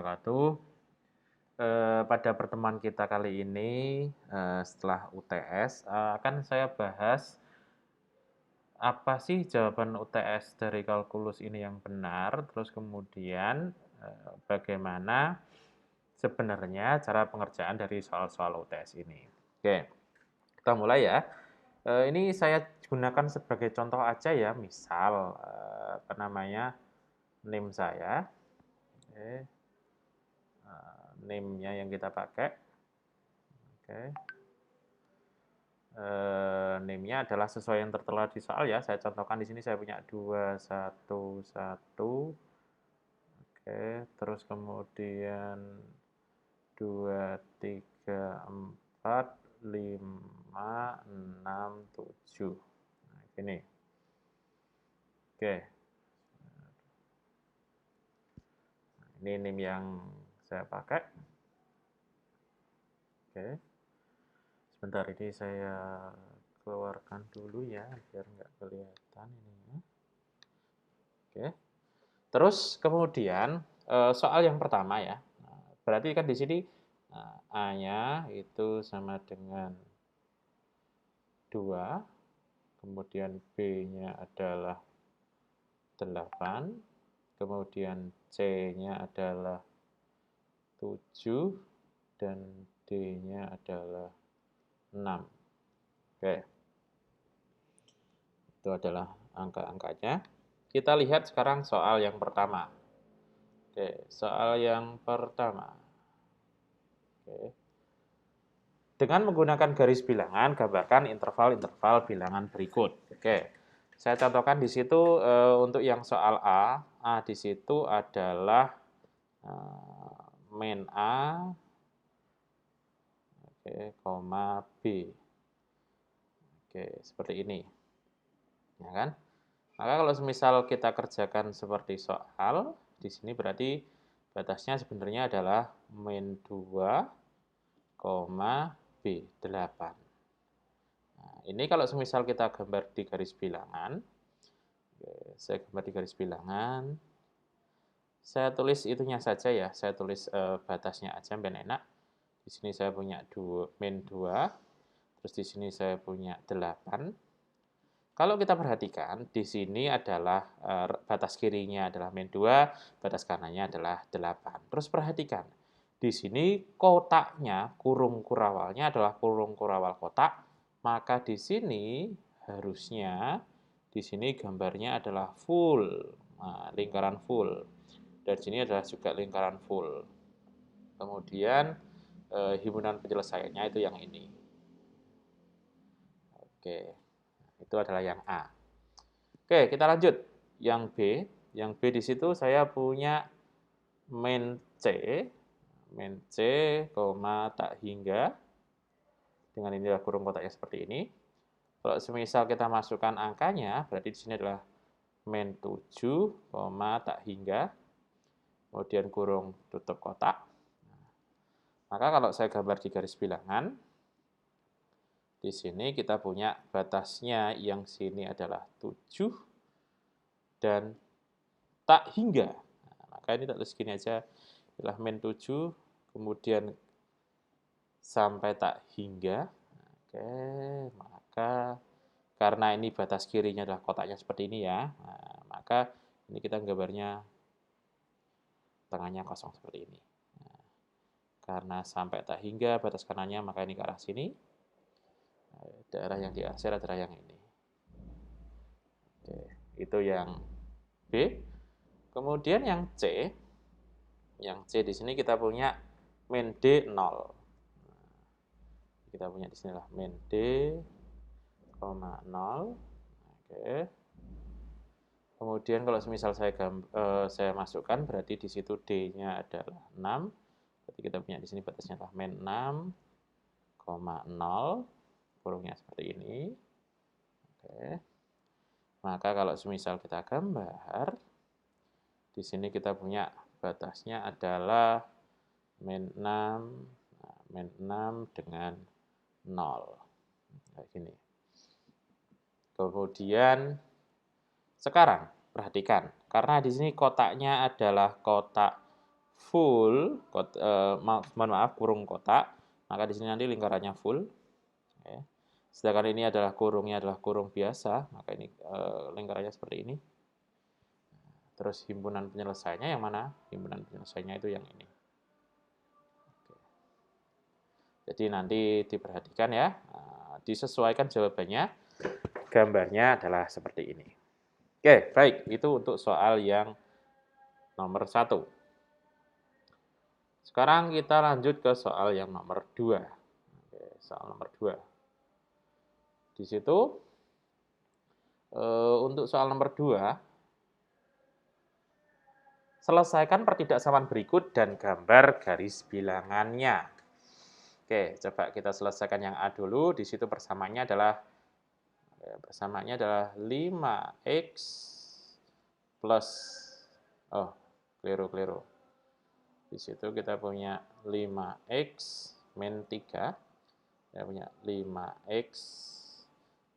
Wabarakatuh. Pada pertemuan kita kali ini, setelah UTS, akan saya bahas apa sih jawaban UTS dari kalkulus ini yang benar, terus kemudian bagaimana sebenarnya cara pengerjaan dari soal-soal UTS ini. Oke, kita mulai ya. Ini saya gunakan sebagai contoh aja ya, misal apa namanya NIM saya. Oke, NIM-nya yang kita pakai. Oke. NIM-nya adalah sesuai yang tertera di soal ya. Saya contohkan di sini saya punya 211. Oke, terus kemudian 234 5 6 7. Nah, gini. Oke. Ini NIM yang saya pakai. Oke. Sebentar ini saya keluarkan dulu ya biar nggak kelihatan ininya. Oke. Terus kemudian soal yang pertama ya. Berarti kan di sini A-nya itu sama dengan 2, kemudian B-nya adalah 8, kemudian C-nya adalah 7, dan D-nya adalah 6. Oke. Itu adalah angka-angkanya. Kita lihat sekarang soal yang pertama. Oke, soal yang pertama. Oke. Dengan menggunakan garis bilangan, gambarkan interval-interval bilangan berikut. Oke, saya contohkan di situ untuk yang soal A di situ adalah min A, oke, koma B. Oke, seperti ini. Ya kan? Maka kalau misal kita kerjakan seperti soal, di sini berarti batasnya sebenarnya adalah min 2, B, 8. Nah, ini kalau semisal kita gambar di garis bilangan, saya gambar di garis bilangan, saya tulis itunya saja ya, saya tulis batasnya aja biar enak. Di sini saya punya min 2, terus di sini saya punya 8. Kalau kita perhatikan, di sini adalah batas kirinya adalah min 2, batas kanannya adalah 8. Terus perhatikan, di sini kotaknya, kurung kurawalnya adalah kurung kurawal kotak, maka di sini harusnya di sini gambarnya adalah full, lingkaran full. Dan di sini adalah juga lingkaran full. Kemudian himpunan penyelesaiannya itu yang ini. Oke, itu adalah yang A. Oke, kita lanjut. Yang B, di situ saya punya min C, tak hingga. Dengan inilah kurung kotaknya seperti ini. Kalau semisal kita masukkan angkanya, berarti di sini adalah min 7, tak hingga. Kemudian kurung tutup kotak. Maka kalau saya gambar di garis bilangan, di sini kita punya batasnya yang sini adalah 7 dan tak hingga. Nah, maka ini tak tulis gini aja, adalah min 7, kemudian sampai tak hingga. Oke, maka karena ini batas kirinya adalah kotaknya seperti ini ya, maka ini kita gambarnya tengahnya kosong seperti ini. Nah, karena sampai tak hingga batas kanannya, maka ini ke arah sini. Daerah yang diarsir adalah yang ini. Oke, itu yang B. Kemudian yang C di sini kita punya min D 0. Kita punya di sini lah min D, 0. Oke. Kemudian kalau misal saya masukkan, berarti di situ D-nya adalah 6. Berarti kita punya di sini batasnya adalah min 6, 0. Kurungnya seperti ini. Oke. Maka kalau misal kita gambar, di sini kita punya batasnya adalah min 6 dengan 0. Kayak gini. Kemudian sekarang perhatikan, karena di sini kotaknya adalah kotak full, mohon maaf, kurung kotak, maka di sini nanti lingkarannya full. Oke. Sedangkan ini adalah kurungnya adalah kurung biasa, maka ini lingkarannya seperti ini. Terus himpunan penyelesaiannya yang mana? Himpunan penyelesaiannya itu yang ini. Oke. Jadi nanti diperhatikan ya, disesuaikan jawabannya, gambarnya adalah seperti ini. Oke, baik, itu untuk soal yang nomor 1. Sekarang kita lanjut ke soal yang nomor 2. Oke, soal nomor 2. Di situ, untuk soal nomor 2, selesaikan pertidaksamaan berikut dan gambar garis bilangannya. Oke, coba kita selesaikan yang A dulu. Di situ persamaannya adalah 5x plus, keliru. Di situ kita punya 5x min 3. Kita punya 5x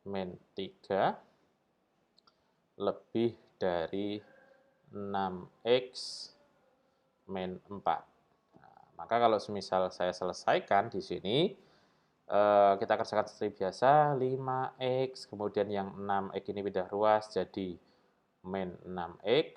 min 3 lebih dari 6x min 4. Nah, maka kalau semisal saya selesaikan di sini, kita kerjakan seperti biasa, 5x, kemudian yang 6x ini pindah ruas jadi min 6x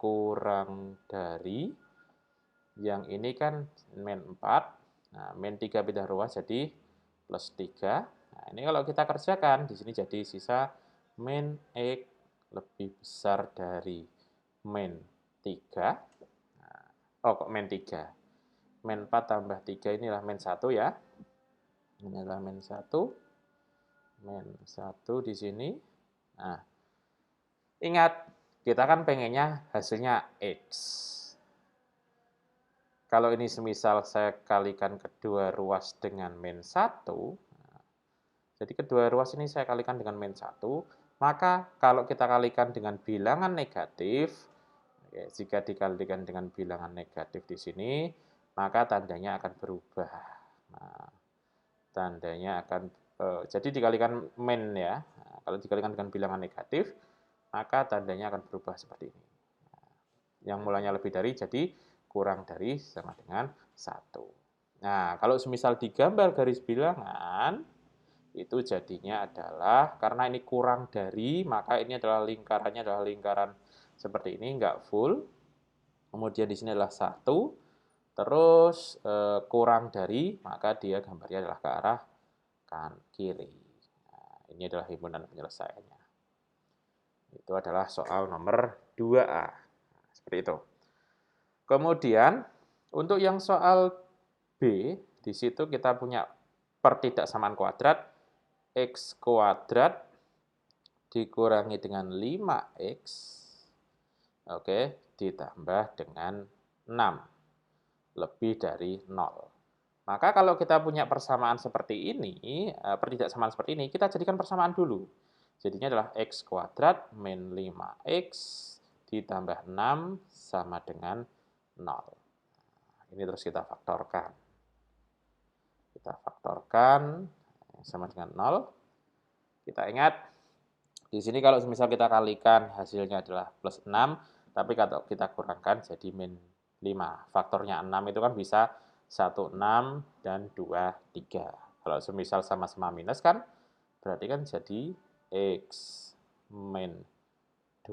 kurang dari, yang ini kan min 4, nah, min 3 pindah ruas jadi plus 3. Nah, ini kalau kita kerjakan, di sini jadi sisa min x lebih besar dari min 3. Nah, kok min 3? Min 4 tambah 3 inilah min 1 ya. Inilah min 1. Min 1 di sini. Nah, ingat, kita kan pengennya hasilnya x. Kalau ini semisal saya kalikan kedua ruas dengan min 1, jadi kedua ruas ini saya kalikan dengan min 1, maka kalau kita kalikan dengan bilangan negatif, jika dikalikan dengan bilangan negatif di sini, maka tandanya akan berubah. Nah, tandanya akan, jadi dikalikan min ya, nah, kalau dikalikan dengan bilangan negatif, maka tandanya akan berubah seperti ini. Nah, yang mulanya lebih dari jadi kurang dari sama dengan 1. Nah, kalau semisal digambar garis bilangan, itu jadinya adalah, karena ini kurang dari, maka ini adalah lingkarannya adalah lingkaran seperti ini, enggak full. Kemudian di sini adalah 1, terus kurang dari, maka dia gambarnya adalah ke arah kanan kiri. Nah, ini adalah himpunan penyelesaiannya. Itu adalah soal nomor 2A. Nah, seperti itu. Kemudian, untuk yang soal B, di situ kita punya pertidaksamaan kuadrat, x kuadrat dikurangi dengan 5x, oke, ditambah dengan 6, lebih dari 0. Maka kalau kita punya persamaan seperti ini, pertidaksamaan seperti ini, kita jadikan persamaan dulu. Jadinya adalah x kuadrat min 5x ditambah 6 sama dengan 0. Ini terus kita faktorkan. Kita faktorkan sama dengan 0. Kita ingat, di sini kalau misal kita kalikan hasilnya adalah plus 6, tapi kalau kita kurangkan jadi min 5. Faktornya 6 itu kan bisa 1, 6, dan 2, 3. Kalau semisal sama-sama minus kan, berarti kan jadi x min 2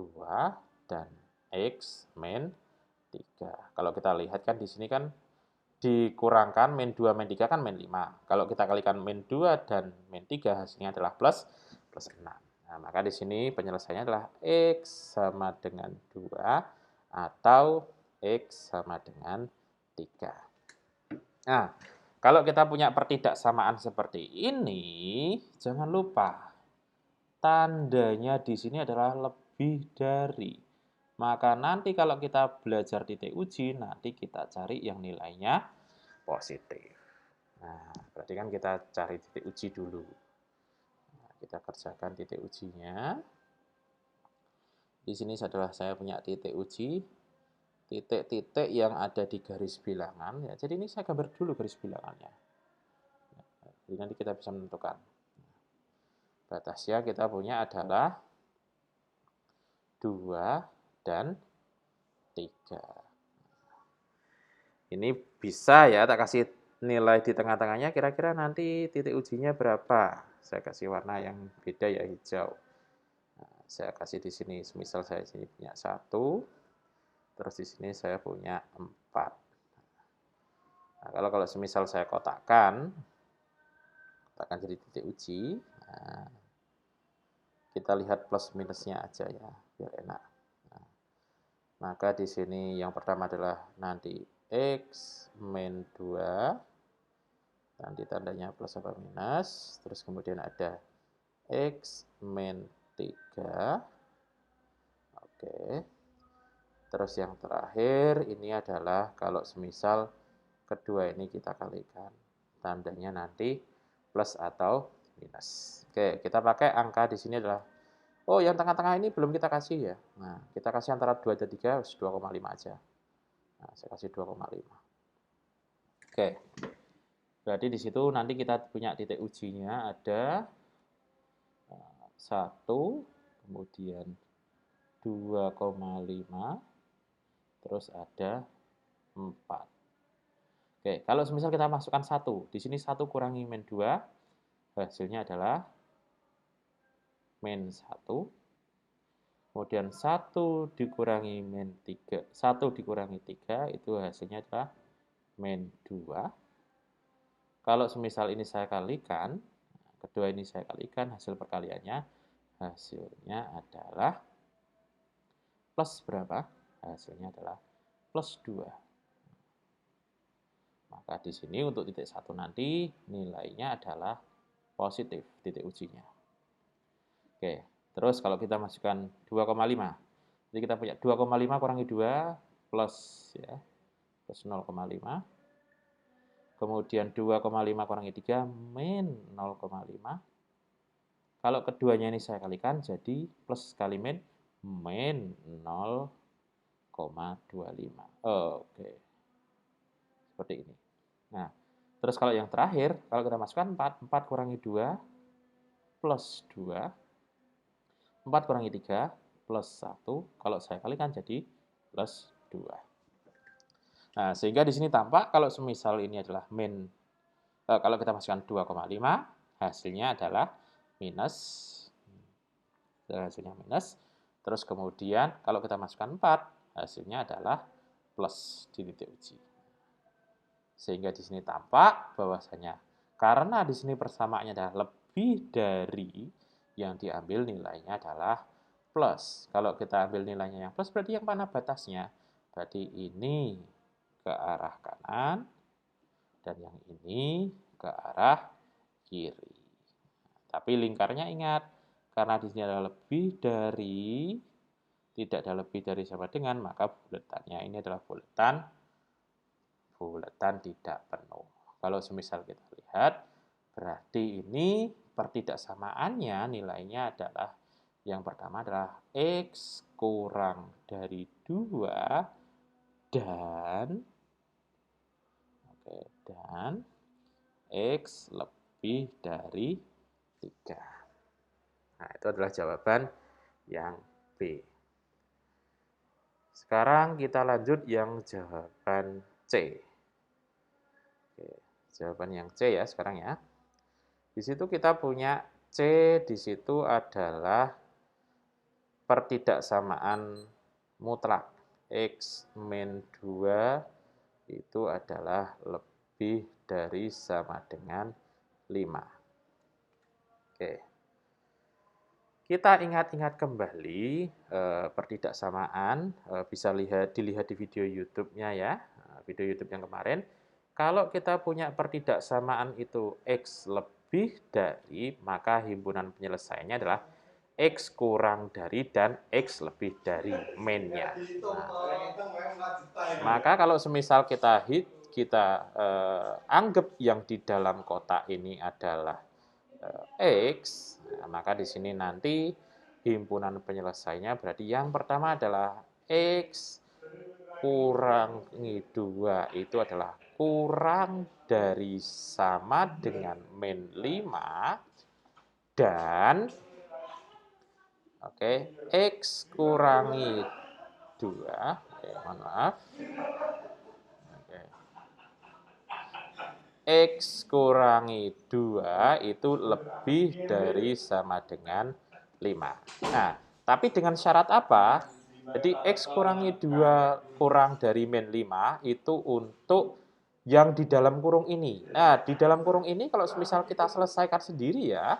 dan x min 3. Kalau kita lihat kan di sini kan dikurangkan min 2 min 3 kan min 5. Kalau kita kalikan min 2 dan min 3 hasilnya adalah plus 6. Nah, maka di sini penyelesaiannya adalah x sama dengan 2 atau x sama dengan 3. Nah, kalau kita punya pertidaksamaan seperti ini, jangan lupa tandanya di sini adalah lebih dari. Maka nanti kalau kita belajar titik uji, nanti kita cari yang nilainya positif. Nah, berarti kan kita cari titik uji dulu. Nah, kita kerjakan titik ujinya. Di sini adalah saya punya titik uji, titik-titik yang ada di garis bilangan. Ya, jadi ini saya gambar dulu garis bilangannya. Jadi nanti kita bisa menentukan. Batasnya kita punya adalah 2 dan 3. Ini bisa ya, tak kasih nilai di tengah-tengahnya, kira-kira nanti titik ujinya berapa. Saya kasih warna yang beda ya, hijau. Nah, saya kasih di sini, semisal saya sini punya 1, terus di sini saya punya 4. Nah, kalau semisal saya kotakkan jadi titik uji. Nah, kita lihat plus minusnya aja ya, biar enak. Nah, maka di sini yang pertama adalah nanti X min 2, nanti tandanya plus apa minus, terus kemudian ada X min 3, oke. Terus yang terakhir ini adalah kalau semisal kedua ini kita kalikan, tandanya nanti plus atau minus. Oke, kita pakai angka di sini adalah, oh yang tengah-tengah ini belum kita kasih ya. Nah, kita kasih antara 2 dan 3, 2,5 aja. Nah, saya kasih 2,5. Oke, berarti di situ nanti kita punya titik ujinya ada 1, kemudian 2,5, terus ada 4. Oke, kalau semisal kita masukkan 1, di sini 1 kurangi min 2, hasilnya adalah min 1. Kemudian 1 dikurangi min 3, 1 dikurangi 3, itu hasilnya adalah min 2. Kalau semisal ini saya kalikan, kedua ini saya kalikan, hasil perkaliannya, hasilnya adalah plus berapa? Hasilnya adalah plus 2. Maka di sini untuk titik 1 nanti nilainya adalah positif titik ujinya. Oke, terus kalau kita masukkan 2,5. Jadi kita punya 2,5 kurangi 2 plus ya, plus 0,5. Kemudian 2,5 kurangi 3 min 0,5. Kalau keduanya ini saya kalikan jadi plus kali min 0,25. Oke. Seperti ini. Nah, terus kalau yang terakhir, kalau kita masukkan 4 kurangi 2 plus 2. 4 kurangi 3 plus 1. Kalau saya kalikan jadi plus 2. Nah, sehingga di sini tampak kalau semisal ini adalah kalau kita masukkan 2,5, hasilnya adalah minus. Hasilnya minus. Terus kemudian kalau kita masukkan 4, hasilnya adalah plus di titik uji. Sehingga di sini tampak bahwasanya karena di sini persamaannya adalah lebih dari yang diambil nilainya adalah plus. Kalau kita ambil nilainya yang plus berarti yang mana batasnya? Berarti ini ke arah kanan dan yang ini ke arah kiri. Tapi lingkarnya ingat, karena di sini adalah lebih dari, tidak ada lebih dari sama dengan, maka buletannya ini adalah buletan tidak penuh. Kalau semisal kita lihat, berarti ini pertidaksamaannya nilainya adalah yang pertama adalah X kurang dari 2 dan X lebih dari 3. Nah, itu adalah jawaban yang B. Sekarang kita lanjut yang jawaban C. Oke, jawaban yang C ya sekarang ya. Di situ kita punya C, di situ adalah pertidaksamaan mutlak. X min 2 itu adalah lebih dari sama dengan 5. Oke. Kita ingat-ingat kembali pertidaksamaan, bisa dilihat di video YouTube-nya ya, video YouTube yang kemarin. Kalau kita punya pertidaksamaan itu X lebih dari, maka himpunan penyelesaiannya adalah X kurang dari dan X lebih dari min-nya. Nah, maka kalau semisal kita anggap yang di dalam kotak ini adalah X, nah, maka di sini nanti himpunan penyelesaiannya berarti yang pertama adalah X kurangi 2 itu adalah kurang dari sama dengan min 5 dan X kurangi 2, mohon maaf. X kurangi 2 itu lebih dari sama dengan 5. Nah, tapi dengan syarat apa? Jadi X kurangi 2 kurang dari min 5 itu untuk yang di dalam kurung ini. Nah, di dalam kurung ini kalau misal kita selesaikan sendiri ya,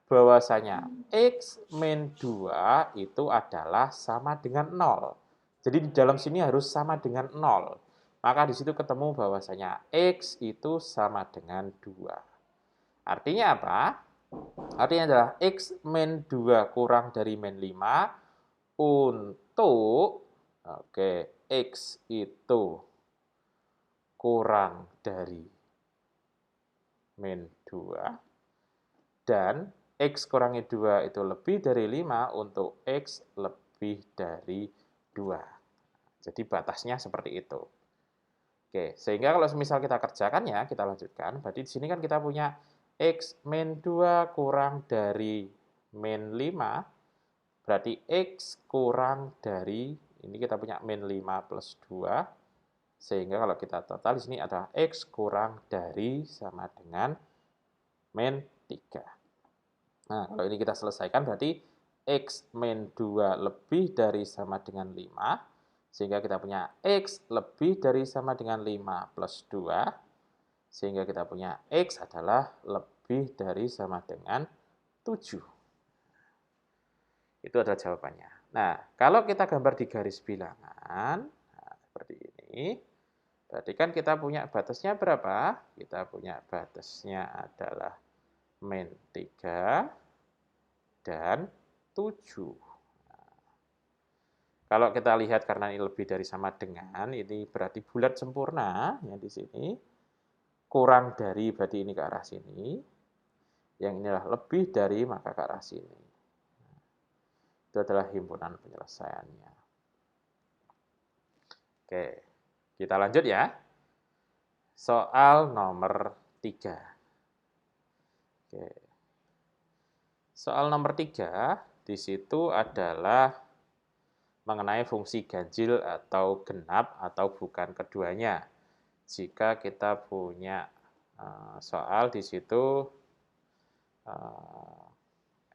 bahwasanya X min 2 itu adalah sama dengan 0. Jadi di dalam sini harus sama dengan 0. Maka di situ ketemu bahwasanya X itu sama dengan 2. Artinya apa? Artinya adalah X min 2 kurang dari min 5 untuk X itu kurang dari min 2 dan X kurangi 2 itu lebih dari 5 untuk X lebih dari 2. Jadi batasnya seperti itu. Oke, sehingga kalau misal kita kerjakan ya, kita lanjutkan. Berarti di sini kan kita punya X min 2 kurang dari min 5. Berarti X kurang dari, ini kita punya min 5 plus 2. Sehingga kalau kita total di sini adalah X kurang dari sama dengan min 3. Nah, kalau ini kita selesaikan berarti X min 2 lebih dari sama dengan 5. Sehingga kita punya X lebih dari sama dengan 5 plus 2. Sehingga kita punya X adalah lebih dari sama dengan 7. Itu adalah jawabannya. Nah, kalau kita gambar di garis bilangan, nah, seperti ini. Berarti kan kita punya batasnya berapa? Kita punya batasnya adalah min 3 dan 7. Kalau kita lihat karena ini lebih dari sama dengan, ini berarti bulat sempurna yang di sini. Kurang dari berarti ini ke arah sini. Yang inilah lebih dari maka ke arah sini. Itu adalah himpunan penyelesaiannya. Oke, kita lanjut ya. Soal nomor 3. Oke. Soal nomor 3 di situ adalah mengenai fungsi ganjil atau genap atau bukan keduanya. Jika kita punya soal di situ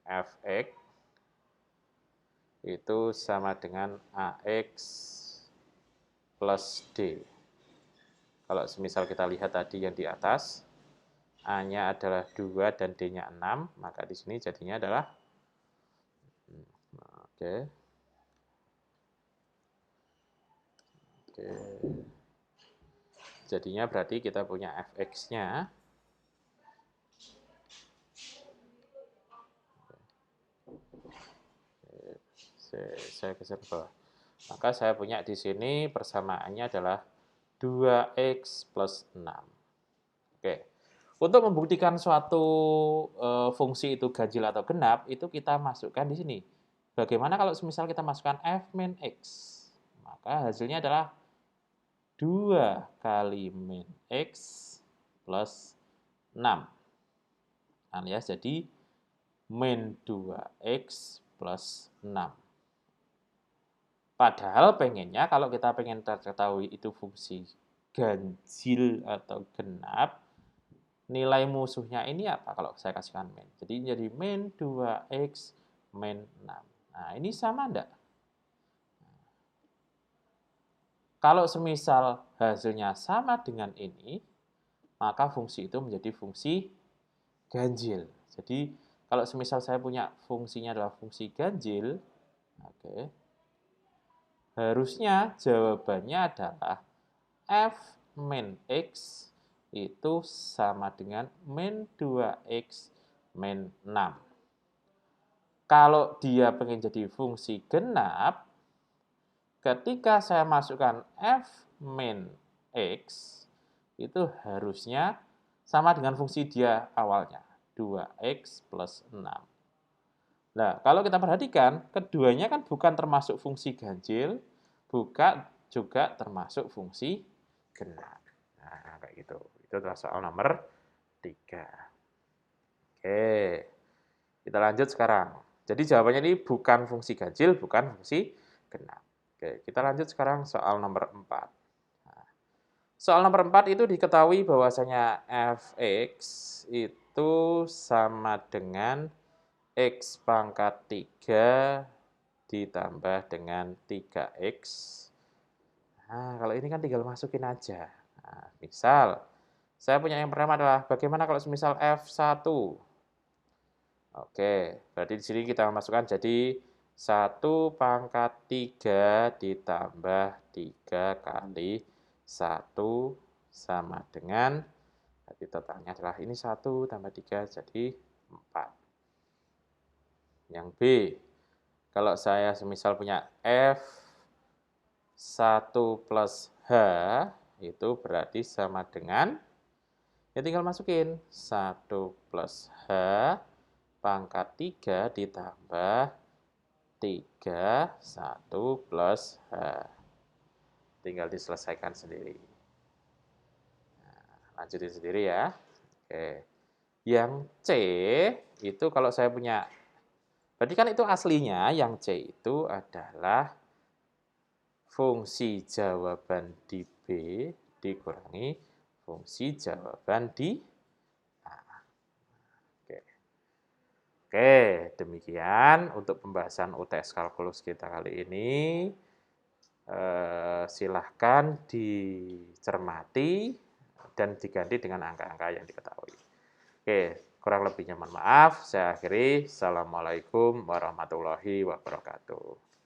fx itu sama dengan ax plus d. Kalau semisal kita lihat tadi yang di atas, A-nya adalah 2 dan D-nya 6, maka di sini jadinya adalah Oke. Jadinya berarti kita punya fx-nya saya geser ke bawah. Maka saya punya di sini persamaannya adalah 2x plus 6. Oke. Untuk membuktikan suatu fungsi itu ganjil atau genap, itu kita masukkan di sini. Bagaimana kalau misal kita masukkan f min x? Maka hasilnya adalah 2 kali min x plus 6. Alias jadi min 2x plus 6. Padahal pengennya kalau kita pengen ketahui itu fungsi ganjil atau genap, nilai musuhnya ini apa kalau saya kasihkan min? Jadi min 2x min 6. Nah, ini sama enggak? Kalau semisal hasilnya sama dengan ini, maka fungsi itu menjadi fungsi ganjil. Jadi, kalau semisal saya punya fungsinya adalah fungsi ganjil, oke, harusnya jawabannya adalah f min x itu sama dengan min 2x min 6. Kalau dia pengen jadi fungsi genap, ketika saya masukkan f min x, itu harusnya sama dengan fungsi dia awalnya, 2x plus 6. Nah, kalau kita perhatikan, keduanya kan bukan termasuk fungsi ganjil, bukan juga termasuk fungsi genap. Nah, kayak gitu. Itu adalah soal nomor 3. Oke, kita lanjut sekarang. Jadi jawabannya ini bukan fungsi ganjil, bukan fungsi genap. Oke, kita lanjut sekarang soal nomor 4. Nah, Soal nomor 4 itu diketahui bahwasanya fx itu sama dengan x pangkat 3 ditambah dengan 3x. Nah, kalau ini kan tinggal masukin aja. Nah, misal, saya punya yang pertama adalah bagaimana kalau semisal F1? Oke, berarti di sini kita masukkan jadi 1 pangkat 3 ditambah 3 kali 1 sama dengan, berarti totalnya adalah ini 1 tambah 3 jadi 4. Yang B, kalau saya semisal punya F1 plus H, itu berarti sama dengan, ya tinggal masukin 1 plus H pangkat 3 ditambah 3, 1 plus H. Tinggal diselesaikan sendiri. Nah, lanjutin sendiri ya. Oke. Yang C itu kalau saya punya, berarti kan itu aslinya yang C itu adalah fungsi jawaban di B dikurangi fungsi jawaban di A. Oke. Oke, demikian untuk pembahasan UTS kalkulus kita kali ini. Silahkan dicermati dan diganti dengan angka-angka yang diketahui. Oke, kurang lebihnya mohon maaf. Saya akhiri. Assalamualaikum warahmatullahi wabarakatuh.